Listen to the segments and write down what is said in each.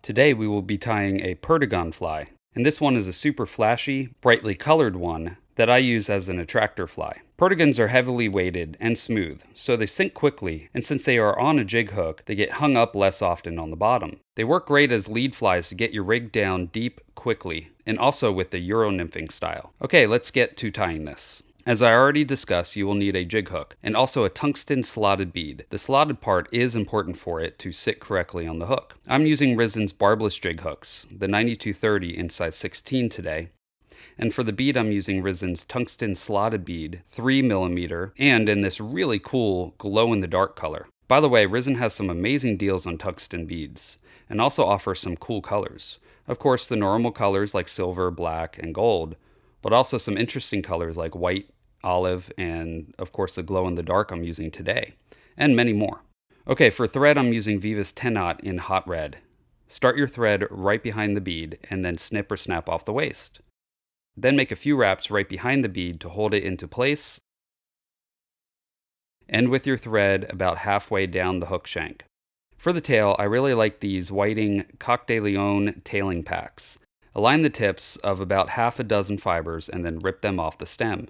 Today we will be tying a Perdigon fly, and this one is a super flashy, brightly colored one that I use as an attractor fly. Perdigons are heavily weighted and smooth, so they sink quickly, and since they are on a jig hook, they get hung up less often on the bottom. They work great as lead flies to get your rig down deep quickly, and also with the Euro nymphing style. Okay, let's get to tying this. As I already discussed, you will need a jig hook, and also a tungsten slotted bead. The slotted part is important for it to sit correctly on the hook. I'm using Resin's barbless jig hooks, the 9230 in size 16 today, and for the bead I'm using Resin's tungsten slotted bead, 3mm, and in this really cool glow-in-the-dark color. By the way, Resin has some amazing deals on tungsten beads, and also offers some cool colors. Of course, the normal colors like silver, black, and gold, but also some interesting colors like white, olive, and of course the glow-in-the-dark I'm using today, and many more. Okay, for thread I'm using Viva's 10-aught in hot red. Start your thread right behind the bead and then snip or snap off the waist. Then make a few wraps right behind the bead to hold it into place. End with your thread about halfway down the hook shank. For the tail, I really like these Whiting Coq de Leon tailing packs. Align the tips of about half a dozen fibers and then rip them off the stem.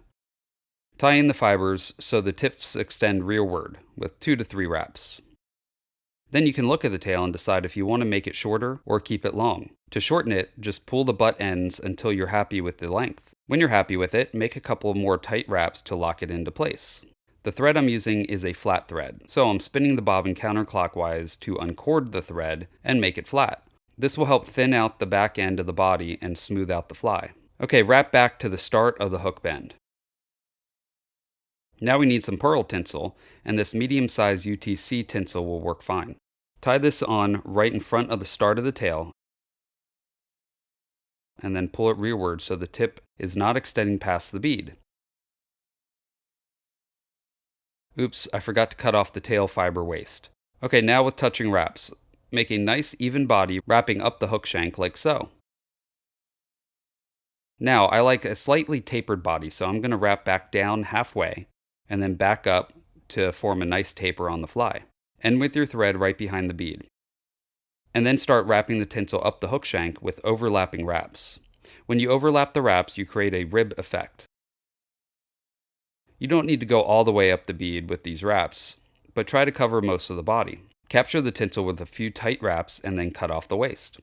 Tie in the fibers so the tips extend rearward with 2 to 3 wraps. Then you can look at the tail and decide if you want to make it shorter or keep it long. To shorten it, just pull the butt ends until you're happy with the length. When you're happy with it, make a couple more tight wraps to lock it into place. The thread I'm using is a flat thread, so I'm spinning the bobbin counterclockwise to uncord the thread and make it flat. This will help thin out the back end of the body and smooth out the fly. Okay, wrap back to the start of the hook bend. Now we need some pearl tinsel, and this medium-sized UTC tinsel will work fine. Tie this on right in front of the start of the tail, and then pull it rearward so the tip is not extending past the bead. Oops, I forgot to cut off the tail fiber waist. Okay, now with touching wraps, make a nice even body wrapping up the hook shank like so. Now, I like a slightly tapered body, so I'm going to wrap back down halfway, and then back up to form a nice taper on the fly. End with your thread right behind the bead. And then start wrapping the tinsel up the hook shank with overlapping wraps. When you overlap the wraps, you create a rib effect. You don't need to go all the way up the bead with these wraps, but try to cover most of the body. Capture the tinsel with a few tight wraps and then cut off the waist.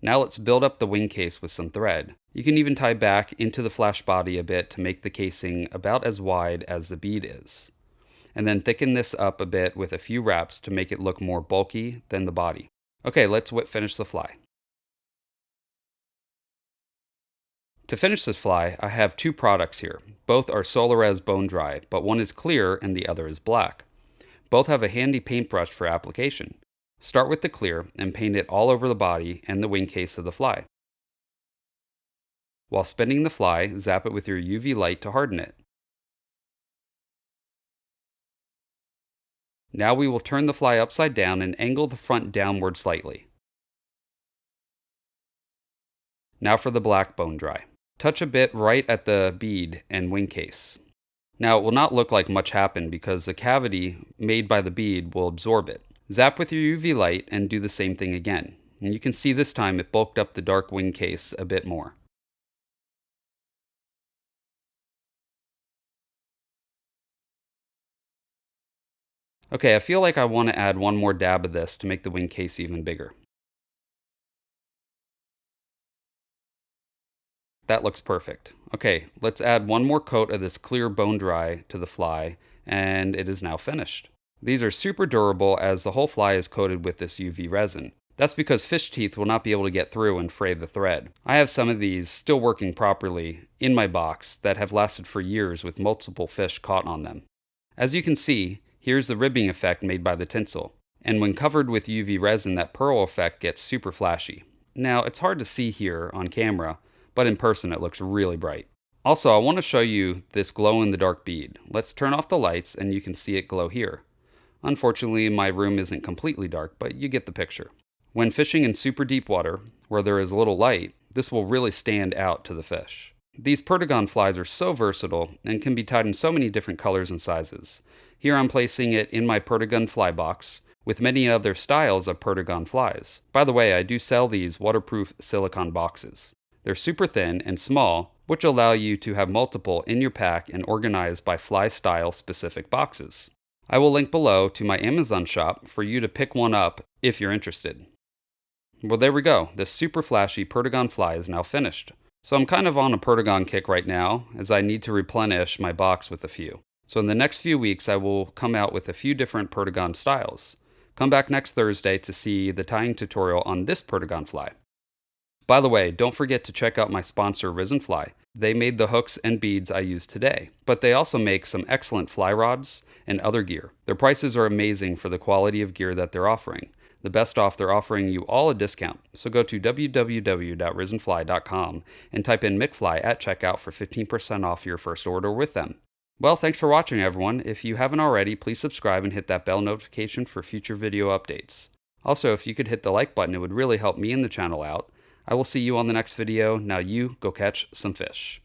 Now let's build up the wing case with some thread. You can even tie back into the flash body a bit to make the casing about as wide as the bead is. And then thicken this up a bit with a few wraps to make it look more bulky than the body. Okay, let's whip finish the fly. To finish this fly, I have 2 products here. Both are Solarez bone dry, but one is clear and the other is black. Both have a handy paintbrush for application. Start with the clear and paint it all over the body and the wing case of the fly. While spinning the fly, zap it with your UV light to harden it. Now we will turn the fly upside down and angle the front downward slightly. Now for the black bone dry. Touch a bit right at the bead and wing case. Now it will not look like much happened because the cavity made by the bead will absorb it. Zap with your UV light and do the same thing again. And you can see this time it bulked up the dark wing case a bit more. Okay, I feel like I want to add one more dab of this to make the wing case even bigger. That looks perfect. Okay, let's add one more coat of this clear bone dry to the fly, and it is now finished. These are super durable as the whole fly is coated with this UV resin. That's because fish teeth will not be able to get through and fray the thread. I have some of these still working properly in my box that have lasted for years with multiple fish caught on them. As you can see, here's the ribbing effect made by the tinsel. And when covered with UV resin, that pearl effect gets super flashy. Now, it's hard to see here on camera, but in person it looks really bright. Also, I want to show you this glow-in-the-dark bead. Let's turn off the lights and you can see it glow here. Unfortunately, my room isn't completely dark, but you get the picture. When fishing in super deep water, where there is little light, this will really stand out to the fish. These Perdigon flies are so versatile and can be tied in so many different colors and sizes. Here I'm placing it in my Perdigon fly box, with many other styles of Perdigon flies. By the way, I do sell these waterproof silicone boxes. They're super thin and small, which allow you to have multiple in your pack and organized by fly style specific boxes. I will link below to my Amazon shop for you to pick one up if you're interested. Well, there we go. This super flashy Perdigon fly is now finished. So I'm kind of on a Perdigon kick right now, as I need to replenish my box with a few. So in the next few weeks, I will come out with a few different Perdigon styles. Come back next Thursday to see the tying tutorial on this Perdigon fly. By the way, don't forget to check out my sponsor, Resin. They made the hooks and beads I use today, but they also make some excellent fly rods and other gear. Their prices are amazing for the quality of gear that they're offering. The best off, they're offering you all a discount, so go to www.risenfly.com and type in McFly at checkout for 15% off your first order with them. Well, thanks for watching, everyone. If you haven't already, please subscribe and hit that bell notification for future video updates. Also, if you could hit the like button, it would really help me and the channel out. I will see you on the next video. Now you go catch some fish.